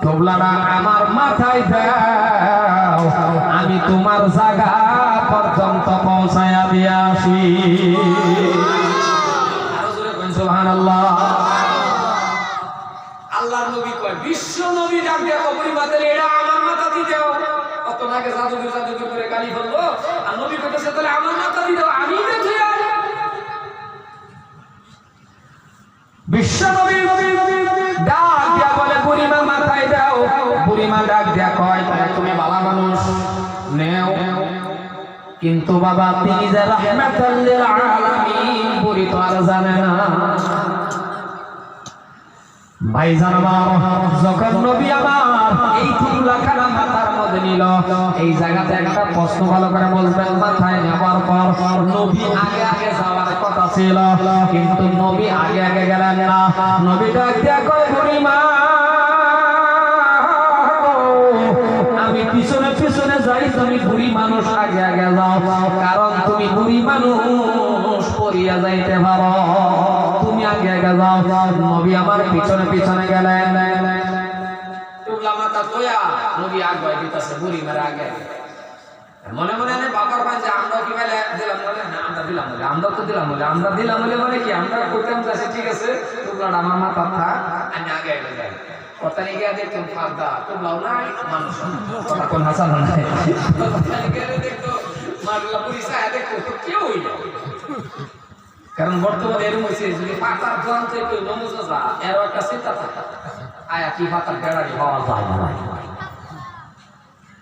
তোমরা আমার মাথায় দাও, আমি তোমার জায়গা পর্যন্ত পৌঁছায়া দিয়ে আসি। আরো জোরে বলেন সুবহানাল্লাহ। আল্লাহর নবী কয়, বিশ্ব নবী ডাক দিয়া কবরি মাথায় এরা আমার মাথা দিয়ে দাও। কত নাকে জাদুঘর করে গালি বললো, আর নবী কইতেছে তাহলে আমার মাথা দিয়ে দাও, আমি দেখি। বিশ্ব নবী ডাক দিয়া বলে বুড়িমা মাথায় দাও। বুড়িমা ডাক দিয়া কয়, তুমি ভালো মানুষ নেও, কিন্তু বাবা তিনি যে রাহমাতাল লিল আলামিন বুড়ি তো আর জানে না। ভাইজান আমার, যখন নবী আমার এই তুলাখানা মাথার মধ্যে নিল, এই জায়গাতে একটা প্রশ্ন ভালো করে বলবেন, মাথায় নেওয়ার পর নবী আগে আগে যাওয়ার কথা ছিল, কিন্তু নবী আগে আগে গেলেন না। নবী ডাক দিয়া কয়, বুড়িমা আমি পিছনে পিছনে যাই, তুমি বুড়ি মানুষ আগে আগে যাও, কারণ তুমি বুড়ি মানুষ পড়িয়া যাইতে পারো, তুমি আগে আগে যাও। নবী আমার পিছনে পিছনে গেলেন, টুকলা মাথা কইয়া নবী আগে দিতেছে বুড়ি মারা আগে। মনে মনে বাবার পাশে আমরা কি বলে দিলাম, বলে না আমরা দিলাম বলে, আমরা তো দিলাম বলে, আমরা দিলাম বলে মানে কি আমরা করতাম যাচ্ছে, ঠিক আছে টুকলাটা আমার মাথা থাক, আমি আগে আগে যাই। কথানি গিয়ে দেখতাম ফাঁকদা টুকলাও নাই, মানুষ কোন হাসান নাই, কথানি গিয়ে দেখতো মারলা পুলিশ আয়া দেখতো কেউই না। কারণ বর্তমানে এরকম হয়েছে, যদি পাতার দোকান থেকে নমুজা এরও একটা চিন্তা থাকে, আয়া কি পাতার বেড়ারি হওয়া যায় না।